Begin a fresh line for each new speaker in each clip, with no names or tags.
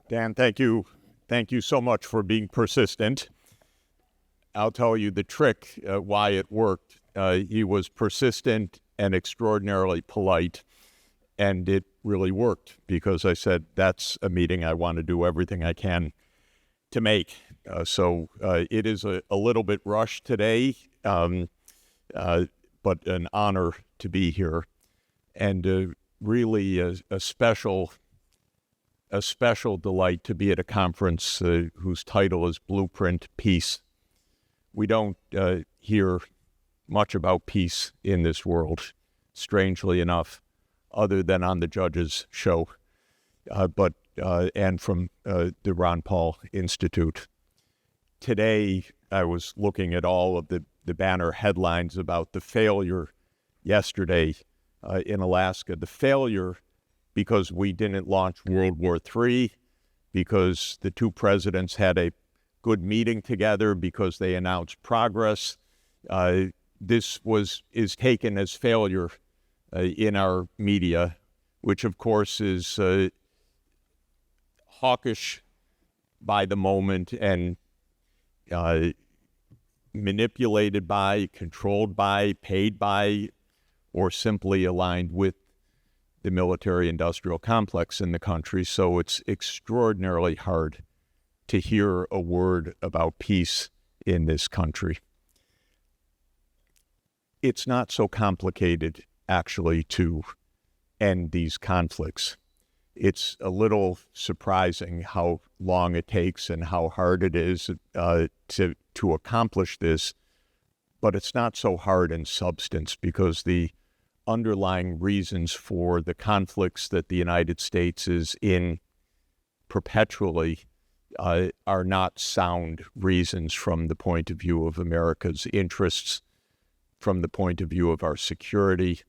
Dan, thank you. Thank you so much for being persistent. I'll tell you the trick, why it worked. He was persistent and extraordinarily polite, and it really worked because I said, that's a meeting I want to do everything I can to make. So it is a little bit rushed today, but an honor to be here, and really a special delight to be at a conference whose title is Blueprint Peace. We don't hear much about peace in this world, strangely enough, other than on the Judge's show, and from the Ron Paul Institute. Today, I was looking at all of the banner headlines about the failure yesterday in Alaska. The failure because we didn't launch World War III, because the two presidents had a good meeting together, because they announced progress. This is taken as failure in our media, which of course is hawkish by the moment and manipulated by, controlled by, paid by, or simply aligned with the military-industrial complex in the country. So it's extraordinarily hard to hear a word about peace in this country. It's not so complicated, actually, to end these conflicts. It's a little surprising how long it takes and how hard it is to accomplish this, but it's not so hard in substance because the underlying reasons for the conflicts that the United States is in perpetually are not sound reasons from the point of view of America's interests, from the point of view of our security,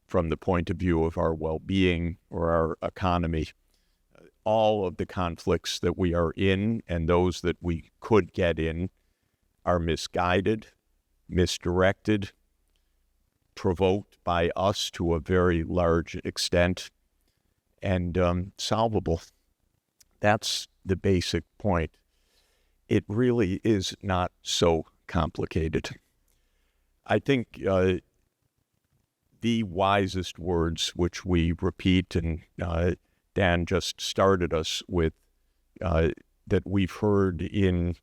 from the point of view of our well-being or our economy. All of the conflicts that we are in and those that we could get in are misguided, misdirected, provoked by us to a very large extent, and solvable. That's the basic point. It really is not so complicated. I think the wisest words, which we repeat, and Dan just started us with, that we've heard in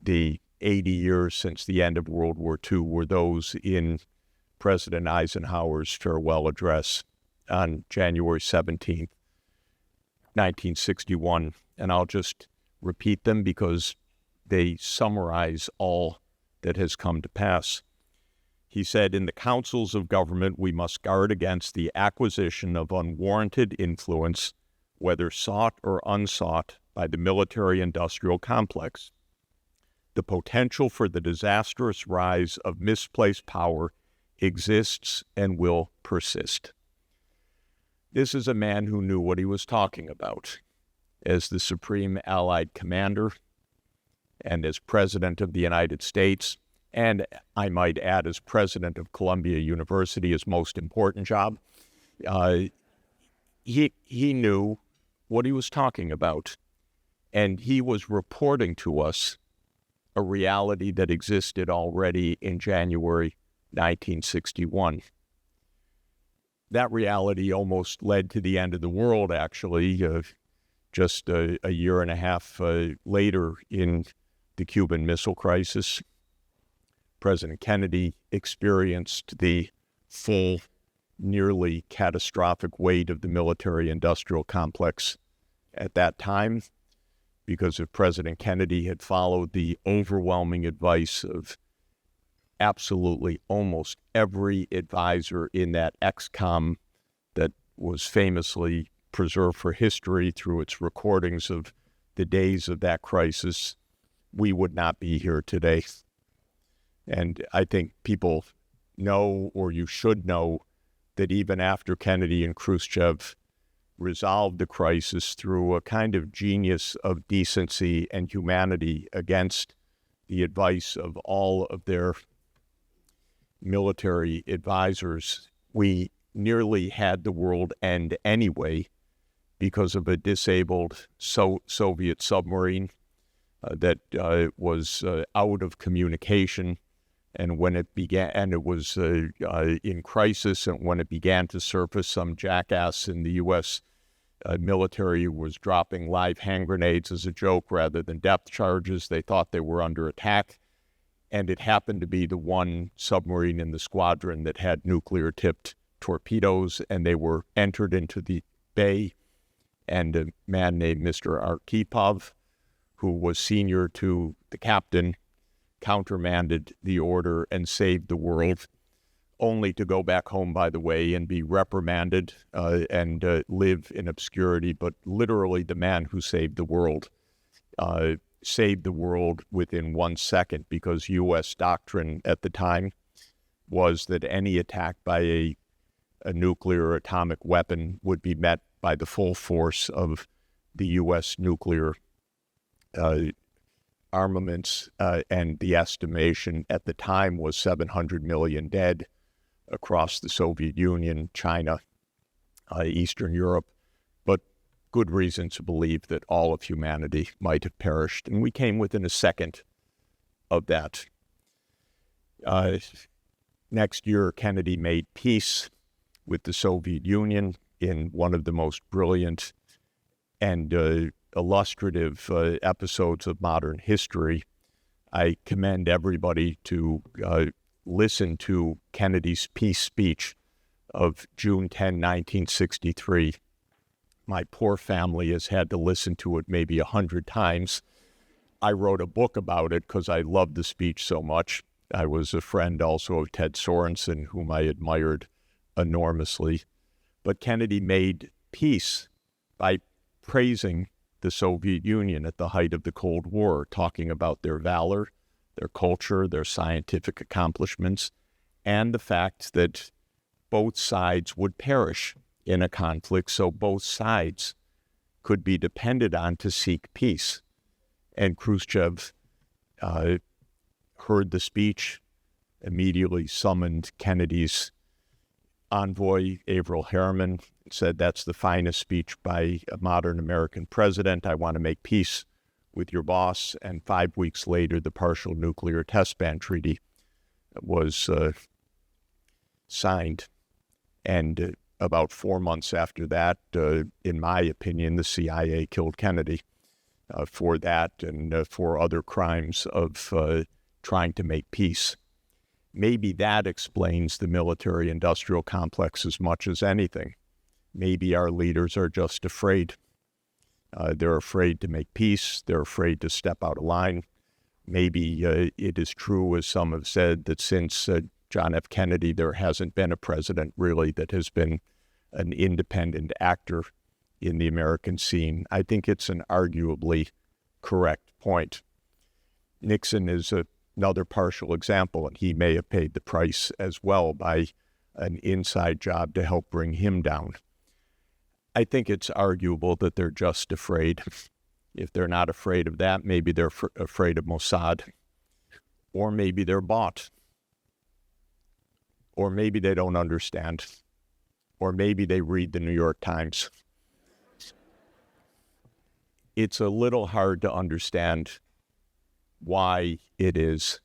the 80 years since the end of World War II, were those in President Eisenhower's farewell address on January 17th, 1961. And I'll just repeat them because they summarize all that has come to pass. He said, "In the councils of government, we must guard against the acquisition of unwarranted influence, whether sought or unsought, by the military-industrial complex. The potential for the disastrous rise of misplaced power exists and will persist." This is a man who knew what he was talking about. As the Supreme Allied Commander and as President of the United States, and I might add as President of Columbia University, his most important job, he knew what he was talking about. And he was reporting to us a reality that existed already in January 1961. That reality almost led to the end of the world, actually, just a year and a half later in the Cuban Missile Crisis. President Kennedy experienced the full, nearly catastrophic weight of the military-industrial complex at that time, because if President Kennedy had followed the overwhelming advice of absolutely almost every advisor in that ex-com that was famously preserved for history through its recordings of the days of that crisis, we would not be here today. And I think people know, or you should know, that even after Kennedy and Khrushchev resolved the crisis through a kind of genius of decency and humanity against the advice of all of their military advisors, we nearly had the world end anyway, because of a disabled Soviet submarine that was out of communication. And when it began, and it was in crisis, and when it began to surface, some jackass in the U.S. Military was dropping live hand grenades as a joke rather than depth charges. They thought they were under attack. And it happened to be the one submarine in the squadron that had nuclear-tipped torpedoes, and they were entered into the bay. And a man named Mr. Arkhipov, who was senior to the captain, countermanded the order and saved the world, only to go back home, by the way, and be reprimanded and live in obscurity. But literally, the man who saved the world within 1 second, because U.S. doctrine at the time was that any attack by a nuclear or atomic weapon would be met by the full force of the U.S. nuclear armaments, and the estimation at the time was 700 million dead across the Soviet Union, China, Eastern Europe, but good reason to believe that all of humanity might have perished. And we came within a second of that. Next year, Kennedy made peace with the Soviet Union in one of the most brilliant and illustrative episodes of modern history. I commend everybody to listen to Kennedy's peace speech of June 10, 1963. My poor family has had to listen to it maybe 100 times. I wrote a book about it because I loved the speech so much. I was a friend also of Ted Sorensen, whom I admired enormously. But Kennedy made peace by praising the Soviet Union at the height of the Cold War, talking about their valor, their culture, their scientific accomplishments, and the fact that both sides would perish in a conflict, so both sides could be depended on to seek peace. And Khrushchev heard the speech, immediately summoned Kennedy's envoy, Averell Harriman, said, "That's the finest speech by a modern American president. I want to make peace with your boss." And 5 weeks later, the Partial Nuclear Test Ban Treaty was signed. And about 4 months after that, in my opinion, the CIA killed Kennedy for that and for other crimes of trying to make peace. Maybe that explains the military-industrial complex as much as anything. Maybe our leaders are just afraid. They're afraid to make peace. They're afraid to step out of line. Maybe it is true, as some have said, that since John F. Kennedy, there hasn't been a president really that has been an independent actor in the American scene. I think it's an arguably correct point. Nixon is another partial example, and he may have paid the price as well by an inside job to help bring him down. I think it's arguable that they're just afraid. If they're not afraid of that, maybe they're afraid of Mossad, or maybe they're bought, or maybe they don't understand, or maybe they read the New York Times. It's a little hard to understand why it is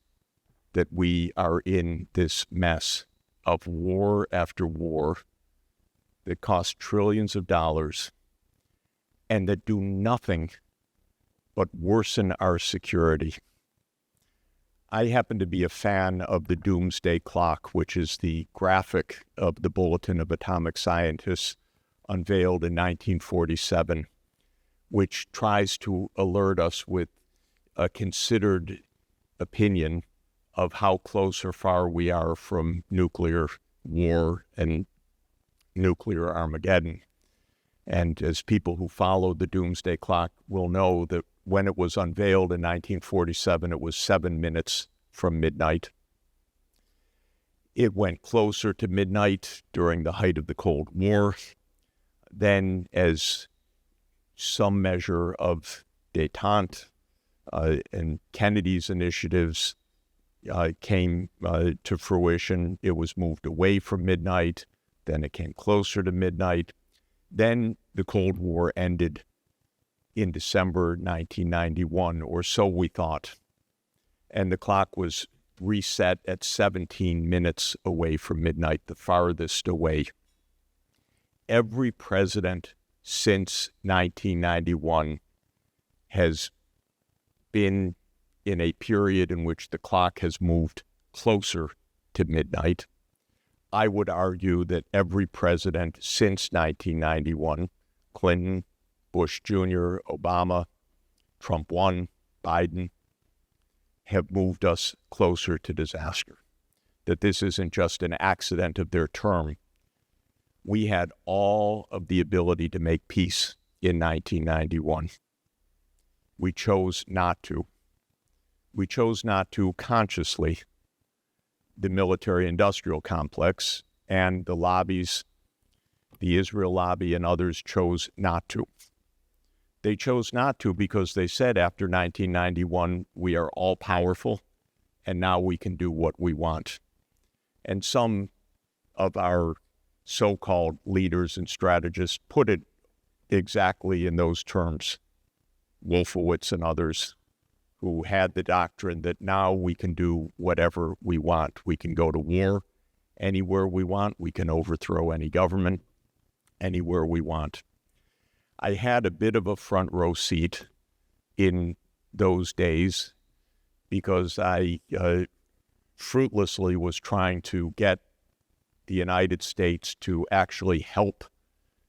that we are in this mess of war after war that cost trillions of dollars and that do nothing but worsen our security. I happen to be a fan of the Doomsday Clock, which is the graphic of the Bulletin of Atomic Scientists unveiled in 1947, which tries to alert us with a considered opinion of how close or far we are from nuclear war and nuclear Armageddon. And as people who follow the Doomsday Clock will know, that when it was unveiled in 1947, it was 7 minutes from midnight. It went closer to midnight during the height of the Cold War. Then, as some measure of détente and Kennedy's initiatives came to fruition, it was moved away from midnight. Then it came closer to midnight. Then the Cold War ended in December 1991, or so we thought. And the clock was reset at 17 minutes away from midnight, the farthest away. Every president since 1991 has been in a period in which the clock has moved closer to midnight. I would argue that every president since 1991, Clinton, Bush Jr., Obama, Trump 1, Biden, have moved us closer to disaster. That this isn't just an accident of their term. We had all of the ability to make peace in 1991. We chose not to. We chose not to consciously. The military-industrial complex and the lobbies, the Israel lobby and others, chose not to. They chose not to because they said after 1991, we are all powerful and now we can do what we want. And some of our so-called leaders and strategists put it exactly in those terms. Wolfowitz and others who had the doctrine that now we can do whatever we want. We can go to war anywhere we want. We can overthrow any government anywhere we want. I had a bit of a front row seat in those days because I fruitlessly was trying to get the United States to actually help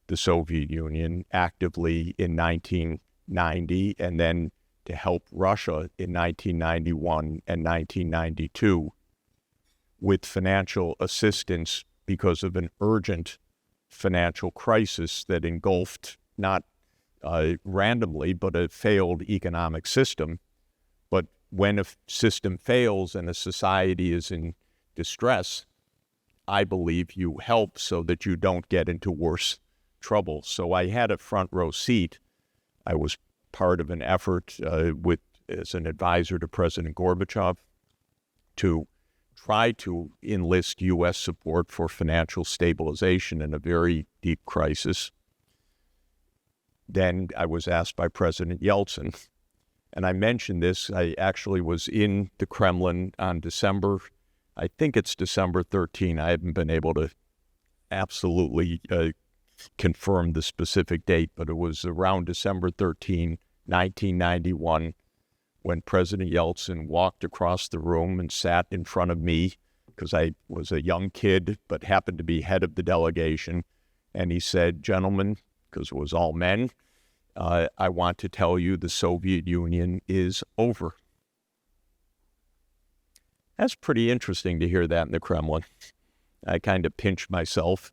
the Soviet Union actively in 1990 and then to help Russia in 1991 and 1992 with financial assistance because of an urgent financial crisis that engulfed not randomly, but a failed economic system. But when a system fails and a society is in distress, I believe you help so that you don't get into worse trouble. So I had a front row seat. I was part of an effort as an advisor to President Gorbachev to try to enlist U.S. support for financial stabilization in a very deep crisis. Then I was asked by President Yeltsin, and I mentioned this. I actually was in the Kremlin on I think it's December 13. I haven't been able to absolutely confirm the specific date, but it was around December 13, 1991, when President Yeltsin walked across the room and sat in front of me, because I was a young kid but happened to be head of the delegation, and he said, "Gentlemen," because it was all men, "I want to tell you the Soviet Union is over." That's pretty interesting to hear that in the Kremlin. I kind of pinched myself,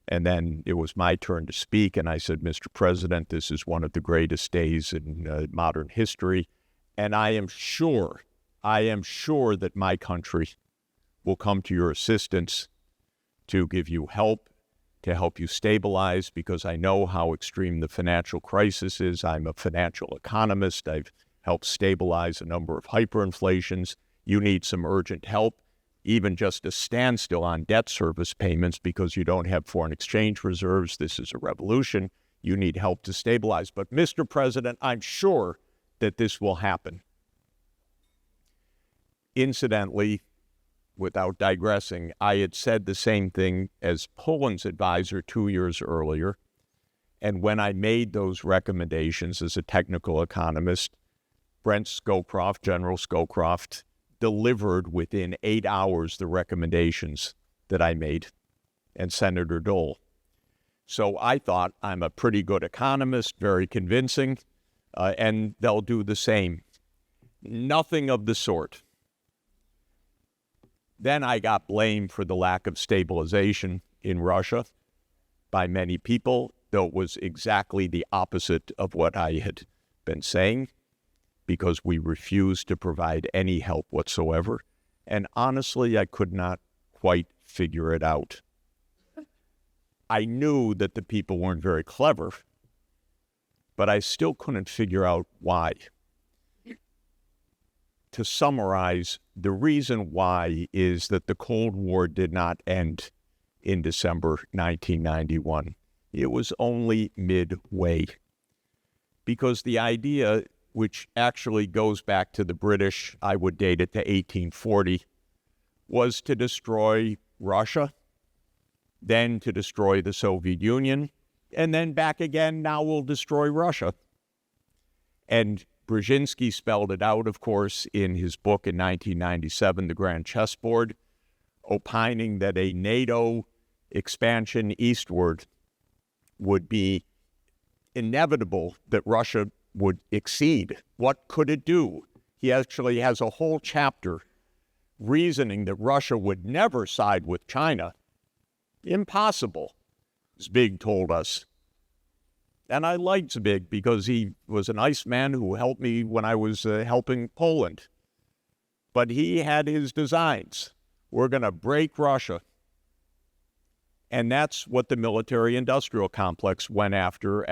and then it was my turn to speak, and I said, "Mr. President, this is one of the greatest days in modern history, and I am sure that my country will come to your assistance to give you help, to help you stabilize, because I know how extreme the financial crisis is. I'm a financial economist. I've helped stabilize a number of hyperinflations. You need some urgent help, even just a standstill on debt service payments because you don't have foreign exchange reserves. This is a revolution. You need help to stabilize. But, Mr. President, I'm sure that this will happen." Incidentally, without digressing, I had said the same thing as Poland's advisor 2 years earlier. And when I made those recommendations as a technical economist, General Scowcroft, delivered within 8 hours the recommendations that I made, and Senator Dole. So I thought, I'm a pretty good economist, very convincing, and they'll do the same. Nothing of the sort. Then I got blamed for the lack of stabilization in Russia by many people, though it was exactly the opposite of what I had been saying, because we refused to provide any help whatsoever. And honestly, I could not quite figure it out. I knew that the people weren't very clever, but I still couldn't figure out why. To summarize, the reason why is that the Cold War did not end in December 1991. It was only midway. Because the idea, which actually goes back to the British, I would date it to 1840, was to destroy Russia, then to destroy the Soviet Union, and then back again, now we'll destroy Russia. And Brzezinski spelled it out, of course, in his book in 1997, The Grand Chessboard, opining that a NATO expansion eastward would be inevitable, that Russia would exceed. What could it do? He actually has a whole chapter reasoning that Russia would never side with China. Impossible, Zbig told us. And I liked Zbig because he was a nice man who helped me when I was helping Poland. But he had his designs. We're going to break Russia. And that's what the military-industrial complex went after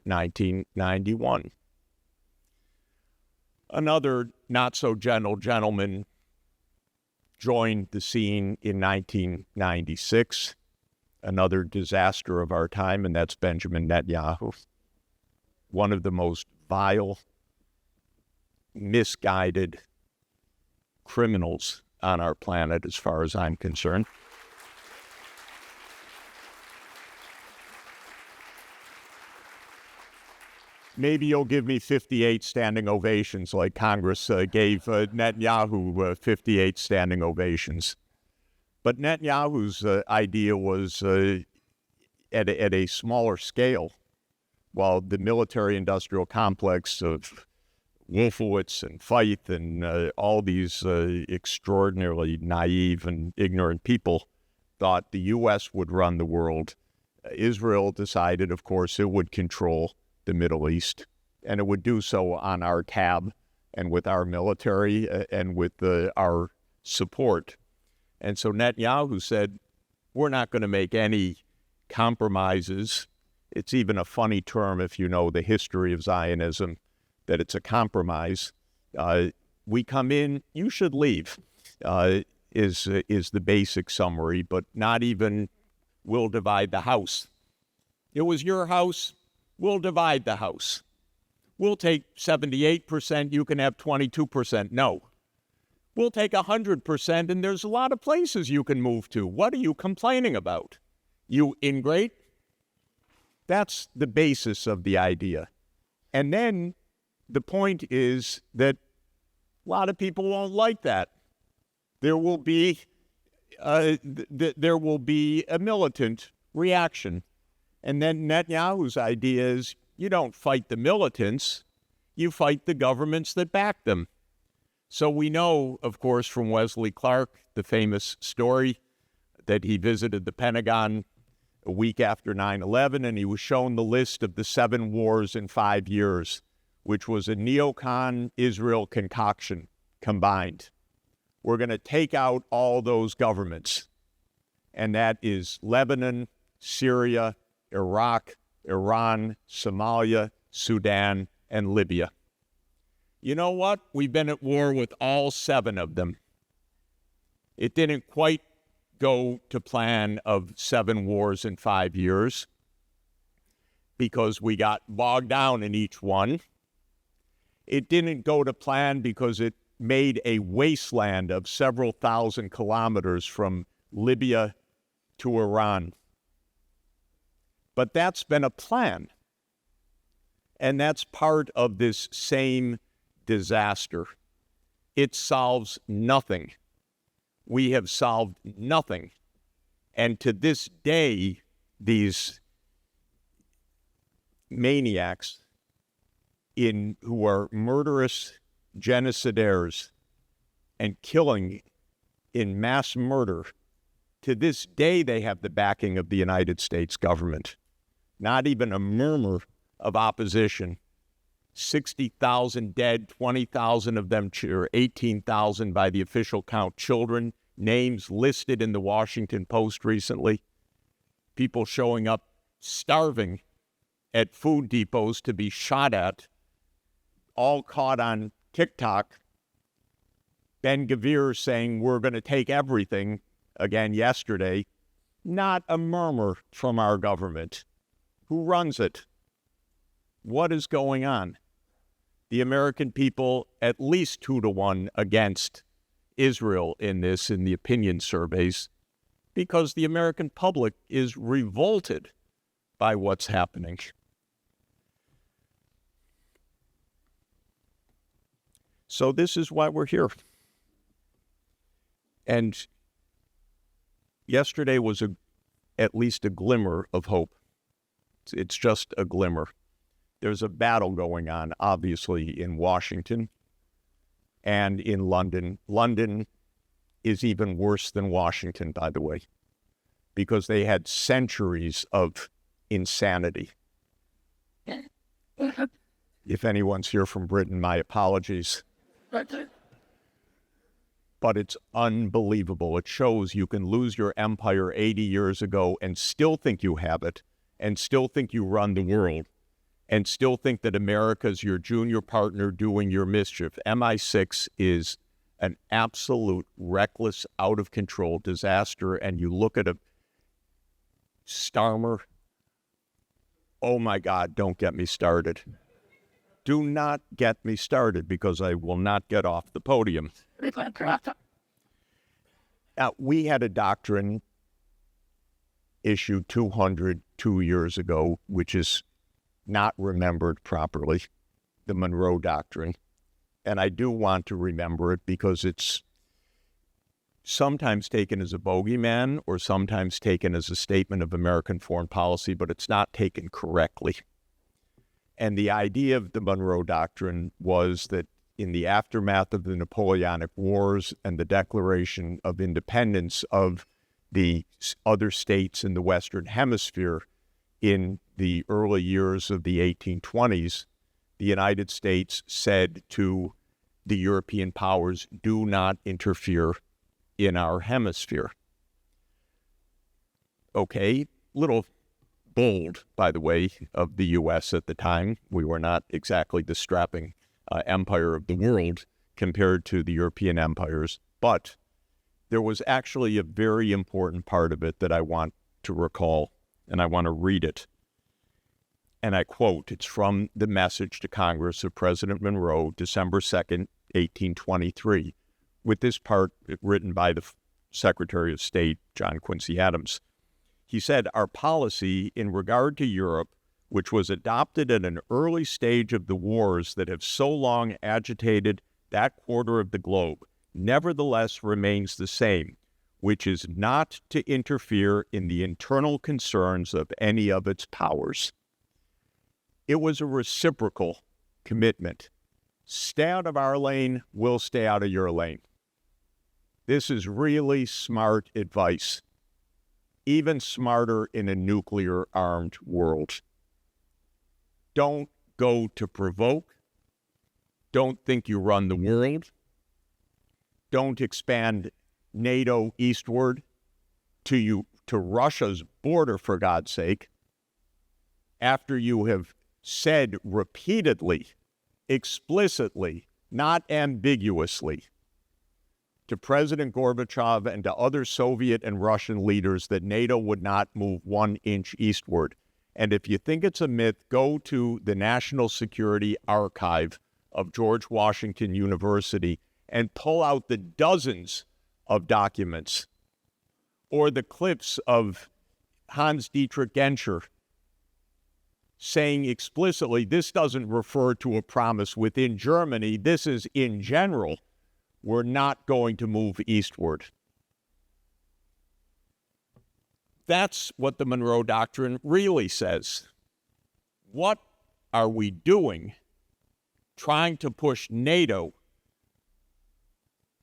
1991. Another not-so-gentle gentleman joined the scene in 1996, another disaster of our time, and that's Benjamin Netanyahu, one of the most vile, misguided criminals on our planet, as far as I'm concerned. Maybe you'll give me 58 standing ovations like Congress gave Netanyahu 58 standing ovations. But Netanyahu's idea was at a smaller scale, while the military-industrial complex of Wolfowitz and Feith and all these extraordinarily naive and ignorant people thought the U.S. would run the world. Israel decided, of course, it would control the Middle East, and it would do so on our tab and with our military and with our support. And so Netanyahu said, we're not going to make any compromises. It's even a funny term if you know the history of Zionism, that it's a compromise. We come in, you should leave, is the basic summary, but not even we'll divide the house. It was your house. We'll divide the house. We'll take 78%, you can have 22%. No. We'll take 100%, and there's a lot of places you can move to. What are you complaining about? You ingrate? That's the basis of the idea. And then the point is that a lot of people won't like that. There will be a militant reaction. And then Netanyahu's idea is you don't fight the militants, you fight the governments that back them. So we know, of course, from Wesley Clark, the famous story that he visited the Pentagon a week after 9/11, and he was shown the list of the 7 wars in 5 years, which was a neocon Israel concoction combined. We're going to take out all those governments, and that is Lebanon, Syria, Iraq, Iran, Somalia, Sudan, and Libya. You know what? We've been at war with all 7 of them. It didn't quite go to plan of 7 wars in 5 years because we got bogged down in each one. It didn't go to plan because it made a wasteland of several thousand kilometers from Libya to Iran. But that's been a plan. And that's part of this same disaster. It solves nothing. We have solved nothing. And to this day, these maniacs who are murderous genocidaires and killing in mass murder, to this day they have the backing of the United States government. Not even a murmur of opposition. 60,000 dead, 20,000 of them, or 18,000 by the official count, children, names listed in the Washington Post recently. People showing up starving at food depots to be shot at, all caught on TikTok. Ben Gvir saying we're going to take everything, again yesterday. Not a murmur from our government. Who runs it? What is going on? The American people, at least 2-1 against Israel in this, in the opinion surveys, because the American public is revolted by what's happening. So this is why we're here. And yesterday was at least a glimmer of hope. It's just a glimmer. There's a battle going on, obviously, in Washington and in London. London is even worse than Washington, by the way, because they had centuries of insanity. If anyone's here from Britain, my apologies. But it's unbelievable. It shows you can lose your empire 80 years ago and still think you have it, and still think you run the world, and still think that America's your junior partner doing your mischief. MI6 is an absolute reckless, out-of-control disaster, and you look at a Starmer, oh my God, don't get me started. Do not get me started, because I will not get off the podium. Now, we had a doctrine issued 202 years ago, which is not remembered properly, the Monroe Doctrine. And I do want to remember it because it's sometimes taken as a bogeyman or sometimes taken as a statement of American foreign policy, but it's not taken correctly. And the idea of the Monroe Doctrine was that in the aftermath of the Napoleonic Wars and the Declaration of Independence of the other states in the Western Hemisphere in the early years of the 1820s, the United States said to the European powers, do not interfere in our hemisphere. Okay, little bold, by the way, of the U.S. at the time. We were not exactly the strapping empire of the world compared to the European empires, but there was actually a very important part of it that I want to recall, and I want to read it. And I quote, it's from the message to Congress of President Monroe, December 2nd, 1823, with this part written by the Secretary of State, John Quincy Adams. He said, our policy in regard to Europe, which was adopted at an early stage of the wars that have so long agitated that quarter of the globe, nevertheless remains the same, which is not to interfere in the internal concerns of any of its powers. It was a reciprocal commitment. Stay out of our lane, we'll stay out of your lane. This is really smart advice, even smarter in a nuclear-armed world. Don't go to provoke. Don't think you run the world. Don't expand NATO eastward to Russia's border, for God's sake, after you have said repeatedly, explicitly, not ambiguously, to President Gorbachev and to other Soviet and Russian leaders that NATO would not move 1 inch eastward. And if you think it's a myth, go to the National Security Archive of George Washington University and pull out the dozens of documents or the clips of Hans Dietrich Genscher saying explicitly, this doesn't refer to a promise within Germany, this is in general, we're not going to move eastward. That's what the Monroe Doctrine really says. What are we doing trying to push NATO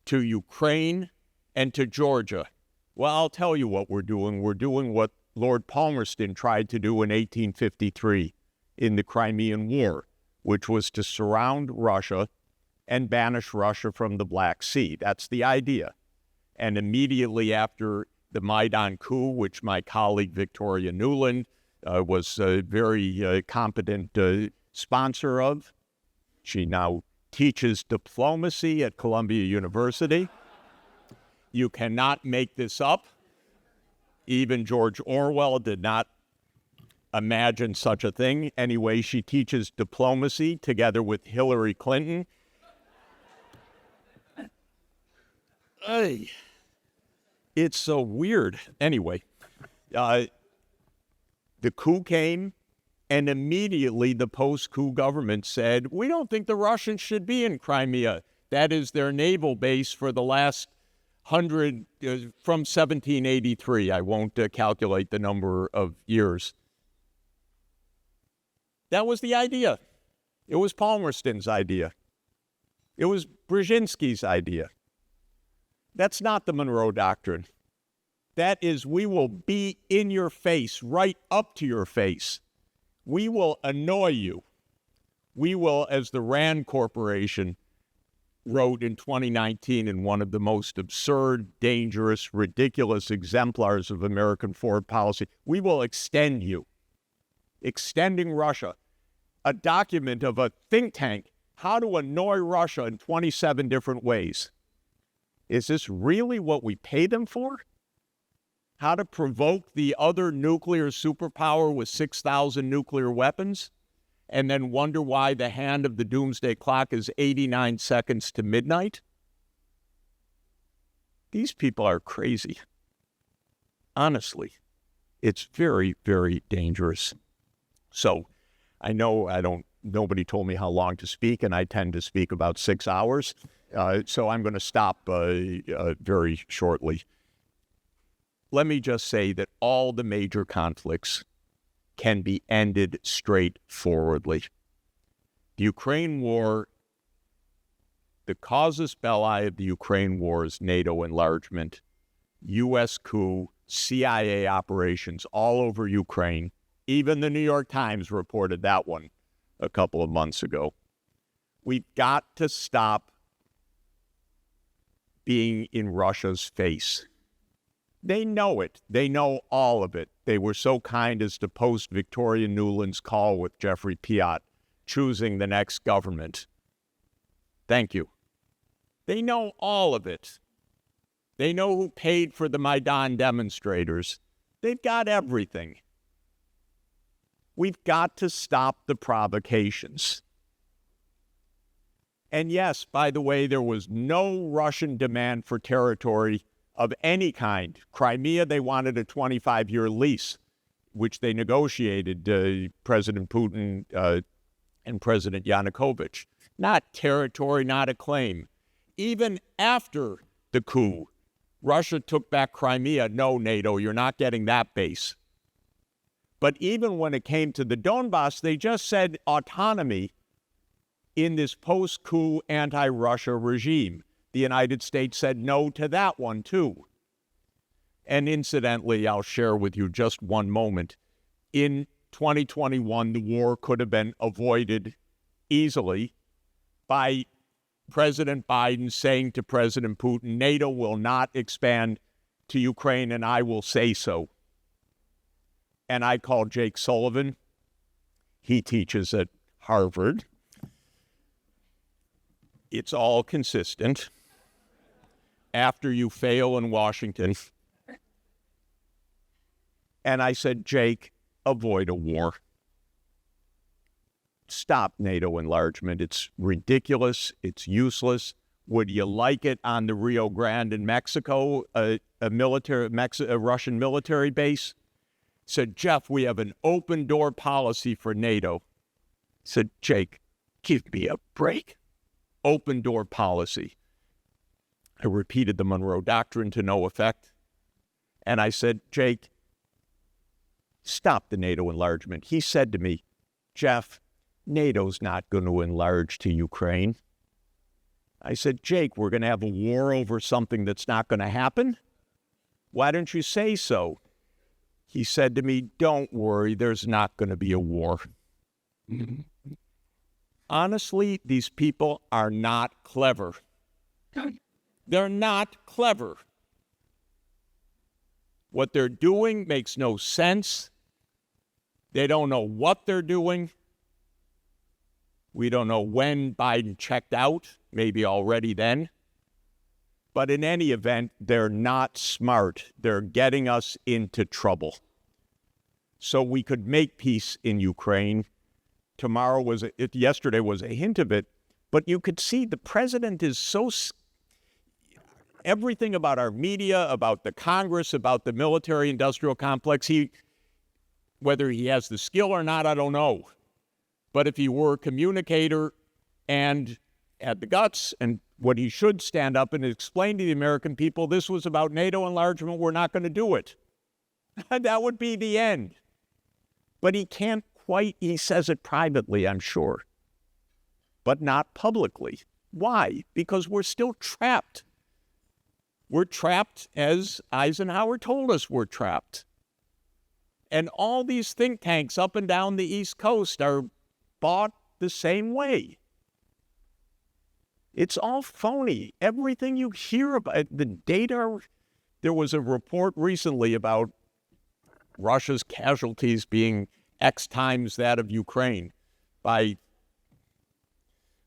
to Ukraine and to Georgia? Well, I'll tell you what we're doing. We're doing what Lord Palmerston tried to do in 1853 in the Crimean War, which was to surround Russia and banish Russia from the Black Sea. That's the idea. And immediately after the Maidan coup, which my colleague Victoria Nuland was a very competent sponsor of, she now teaches diplomacy at Columbia University. You cannot make this up. Even George Orwell did not imagine such a thing. Anyway, she teaches diplomacy together with Hillary Clinton. It's so weird. Anyway, the coup came, and immediately the post-coup government said, we don't think the Russians should be in Crimea. That is their naval base for the last 100, from 1783. I won't calculate the number of years. That was the idea. It was Palmerston's idea. It was Brzezinski's idea. That's not the Monroe Doctrine. That is, we will be in your face, right up to your face. We will annoy you. We will, as the Rand Corporation wrote in 2019 in one of the most absurd, dangerous, ridiculous exemplars of American foreign policy, we will extend you. Extending Russia. A document of a think tank, how to annoy Russia in 27 different ways. Is this really what we pay them for? How to provoke the other nuclear superpower with 6,000 nuclear weapons, and then wonder why the hand of the Doomsday Clock is 89 seconds to midnight? These people are crazy. Honestly, it's very, very dangerous. So I know nobody told me how long to speak, and I tend to speak about 6 hours. So I'm going to stop very shortly. Let me just say that all the major conflicts can be ended straightforwardly. The Ukraine war, the casus belli of the Ukraine war is NATO enlargement, U.S. coup, CIA operations all over Ukraine. Even the New York Times reported that one a couple of months ago. We've got to stop being in Russia's face. They know it. They know all of it. They were so kind as to post Victoria Nuland's call with Jeffrey Piat, choosing the next government. Thank you. They know all of it. They know who paid for the Maidan demonstrators. They've got everything. We've got to stop the provocations. And yes, by the way, there was no Russian demand for territory of any kind. Crimea, they wanted a 25-year lease, which they negotiated, President Putin and President Yanukovych. Not territory, not a claim. Even after the coup, Russia took back Crimea. No, NATO, you're not getting that base. But even when it came to the Donbass, they just said autonomy in this post-coup anti-Russia regime. The United States said no to that one, too. And incidentally, I'll share with you just one moment. In 2021, the war could have been avoided easily by President Biden saying to President Putin, NATO will not expand to Ukraine, and I will say so. And I called Jake Sullivan. He teaches at Harvard. It's all consistent. After you fail in Washington. And I said, Jake, avoid a war. Stop NATO enlargement. It's ridiculous. It's useless. Would you like it on the Rio Grande in Mexico, a Russian military base? Said, Jeff, we have an open door policy for NATO. Said, Jake, give me a break. Open door policy. I repeated the Monroe Doctrine to no effect. And I said, Jake, stop the NATO enlargement. He said to me, Jeff, NATO's not going to enlarge to Ukraine. I said, Jake, we're going to have a war over something that's not going to happen? Why don't you say so? He said to me, don't worry, there's not going to be a war. Honestly, these people are not clever. They're not clever. What they're doing makes no sense. They don't know what they're doing. We don't know when Biden checked out, maybe already then. But in any event, they're not smart. They're getting us into trouble. so we could make peace in Ukraine. Yesterday was a hint of it, but you could see the president is everything about our media, about the Congress, about the military-industrial complex, whether he has the skill or not, I don't know. But if he were a communicator and had the guts and what he should stand up and explain to the American people, this was about NATO enlargement, we're not going to do it. That would be the end. But he can't quite, he says it privately, I'm sure, but not publicly. Why? Because we're still trapped. We're trapped as Eisenhower told us we're trapped. And all these think tanks up and down the East Coast are bought the same way. It's all phony. Everything you hear about, the data, there was a report recently about Russia's casualties being X times that of Ukraine by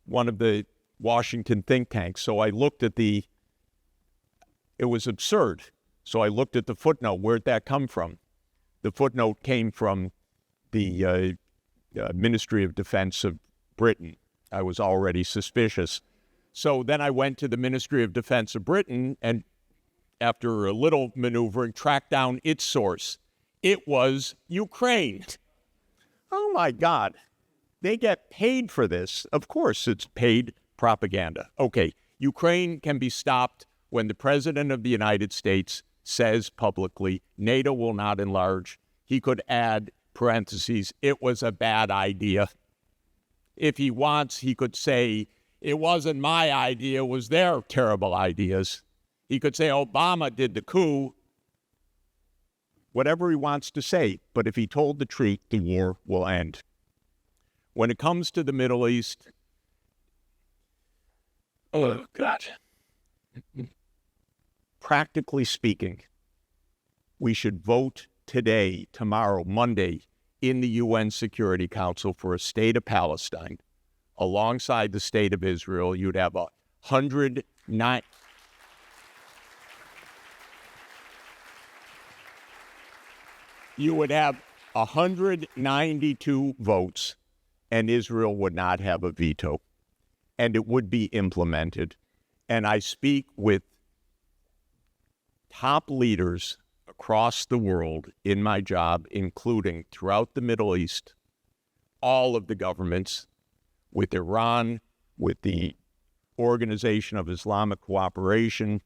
one of the Washington think tanks. So I looked at it was absurd. So I looked at the footnote. Where'd that come from? The footnote came from the Ministry of Defense of Britain. I was already suspicious. So then I went to the Ministry of Defense of Britain and, after a little maneuvering, tracked down its source. It was Ukraine. Oh my God. They get paid for this. Of course, it's paid propaganda. Okay, Ukraine can be stopped when the President of the United States says publicly, NATO will not enlarge. He could add parentheses, it was a bad idea. If he wants, he could say, it wasn't my idea, it was their terrible ideas. He could say Obama did the coup. Whatever he wants to say, but if he told the truth, the war will end. When it comes to the Middle East, oh God. Practically speaking, we should vote today, tomorrow, Monday, in the UN Security Council for a state of Palestine. Alongside the state of Israel, you'd have 109. You would have 192 votes, and Israel would not have a veto, and it would be implemented. And I speak with top leaders across the world in my job, including throughout the Middle East, all of the governments, with Iran, with the Organization of Islamic Cooperation,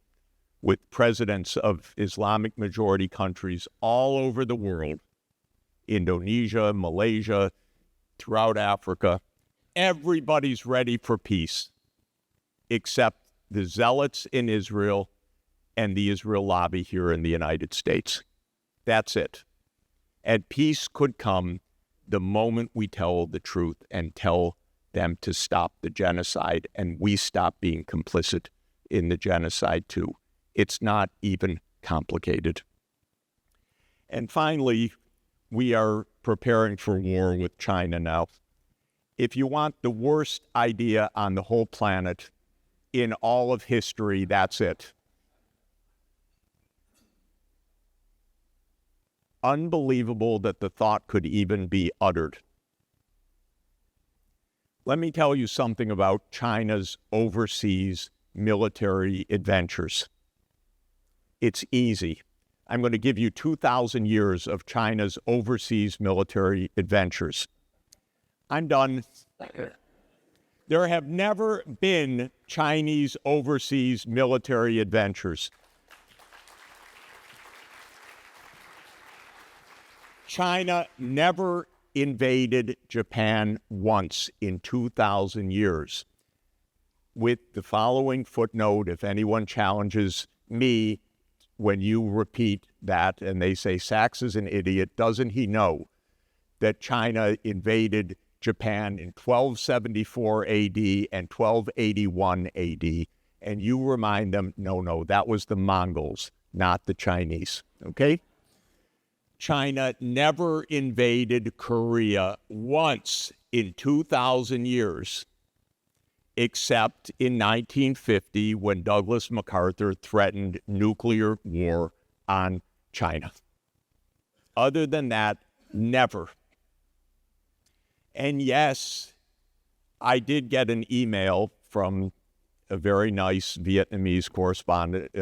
with presidents of Islamic majority countries all over the world, Indonesia, Malaysia, throughout Africa. Everybody's ready for peace, except the zealots in Israel and the Israel lobby here in the United States. That's it. And peace could come the moment we tell the truth and tell them to stop the genocide, and we stop being complicit in the genocide too. It's not even complicated. And finally, we are preparing for war with China now. If you want the worst idea on the whole planet in all of history, that's it. Unbelievable that the thought could even be uttered. Let me tell you something about China's overseas military adventures. It's easy. I'm going to give you 2,000 years of China's overseas military adventures. I'm done. There have never been Chinese overseas military adventures. China never invaded Japan once in 2,000 years. With the following footnote, if anyone challenges me when you repeat that and they say Sachs is an idiot, doesn't he know that China invaded Japan in 1274 AD and 1281 AD? And you remind them, no, that was the Mongols, not the Chinese, okay? China never invaded Korea once in 2,000 years, except in 1950 when Douglas MacArthur threatened nuclear war on China. Other than that, Never. And yes, I did get an email from a very nice Vietnamese correspondent,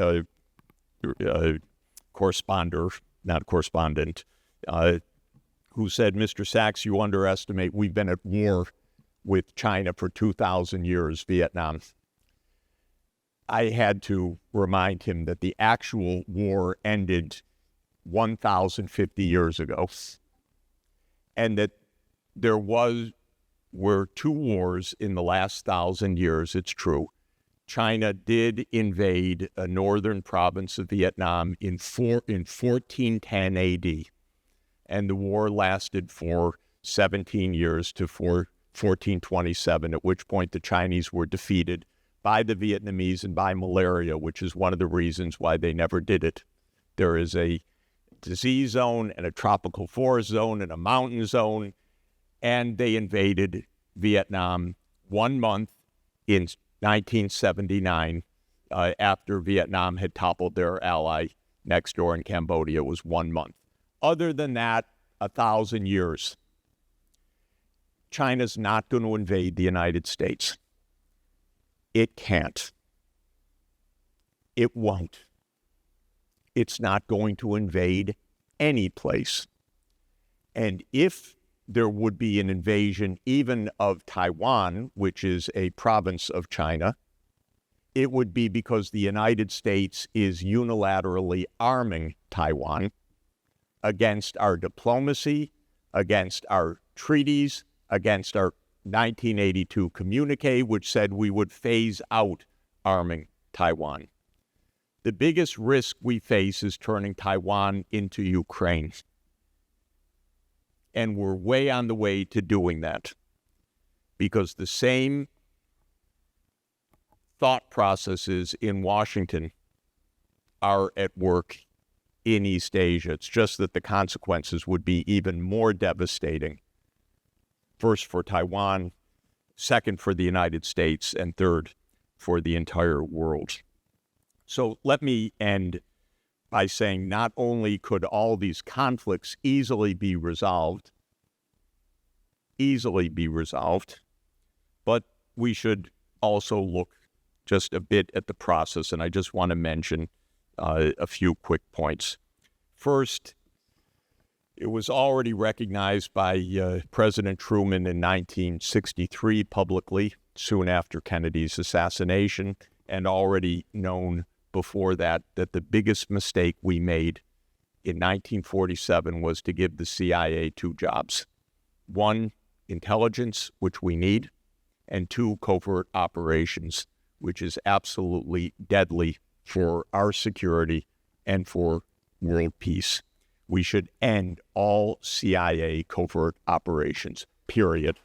who said, Mr. Sachs, you underestimate, we've been at war with China for 2,000 years, Vietnam. I had to remind him that the actual war ended 1,050 years ago, and that there were two wars in the last 1,000 years, it's true. China did invade a northern province of Vietnam in 1410 AD, and the war lasted for 17 years to 1427, at which point the Chinese were defeated by the Vietnamese and by malaria, which is one of the reasons why they never did it. There is a disease zone and a tropical forest zone and a mountain zone, and they invaded Vietnam 1 month in 1979 after Vietnam had toppled their ally next door in Cambodia. It was 1 month. Other than that, 1,000 years. China's not going to invade the United States. It can't. It won't. It's not going to invade any place. And if there would be an invasion even of Taiwan, which is a province of China, it would be because the United States is unilaterally arming Taiwan against our diplomacy, against our treaties, against our 1982 communique, which said we would phase out arming Taiwan. The biggest risk we face is turning Taiwan into Ukraine. And we're way on the way to doing that, because the same thought processes in Washington are at work in East Asia. It's just that the consequences would be even more devastating. First for Taiwan, second for the United States, and third for the entire world. So let me end by saying not only could all these conflicts easily be resolved, but we should also look just a bit at the process, and I just want to mention a few quick points. First, it was already recognized by President Truman in 1963 publicly, soon after Kennedy's assassination, and already known before that the biggest mistake we made in 1947 was to give the CIA two jobs. One, intelligence, which we need, and two, covert operations, which is absolutely deadly for our security and for world peace. We should end all CIA covert operations, period.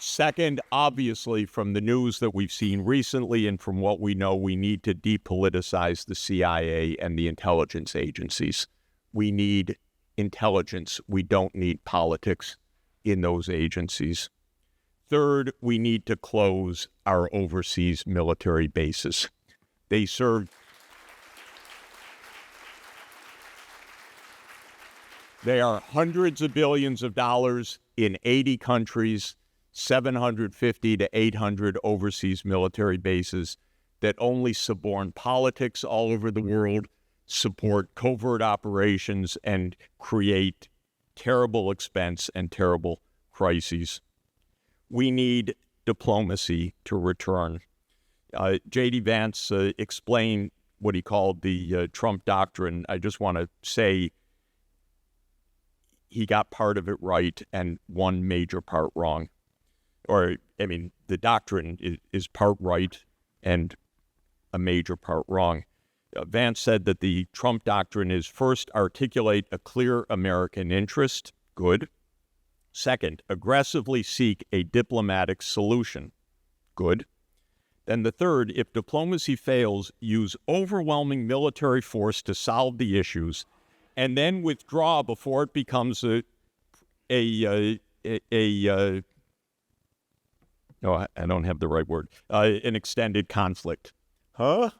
Second, obviously, from the news that we've seen recently and from what we know, we need to depoliticize the CIA and the intelligence agencies. We need intelligence. We don't need politics in those agencies. Third, we need to close our overseas military bases. They serve They are hundreds of billions of dollars in 80 countries, 750 to 800 overseas military bases that only suborn politics all over the world, support covert operations, and create terrible expense and terrible crises. We need diplomacy to return. J.D. Vance explained what he called the Trump Doctrine. I just want to say he got part of it right and one major part wrong. The doctrine is part right and a major part wrong. Vance said that the Trump Doctrine is first, articulate a clear American interest. Good. Second, aggressively seek a diplomatic solution. Good. Then the third, if diplomacy fails, use overwhelming military force to solve the issues, and then withdraw before it becomes no, I don't have the right word, an extended conflict. Huh?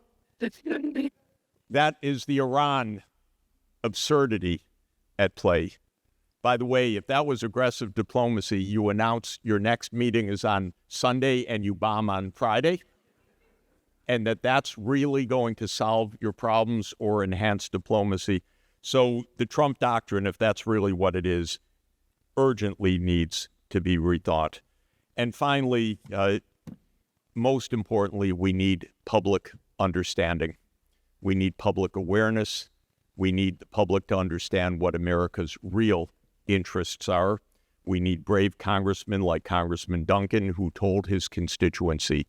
That is the Iran absurdity at play. By the way, if that was aggressive diplomacy, you announce your next meeting is on Sunday and you bomb on Friday, and that's really going to solve your problems or enhance diplomacy. So the Trump doctrine, if that's really what it is, urgently needs to be rethought. And finally, most importantly, we need public understanding. We need public awareness. We need the public to understand what America's real interests are. We need brave congressmen like Congressman Duncan, who told his constituency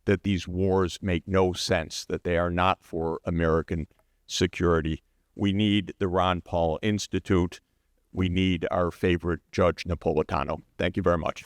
that these wars make no sense, that they are not for American security. We need the Ron Paul Institute. We need our favorite Judge Napolitano. Thank you very much.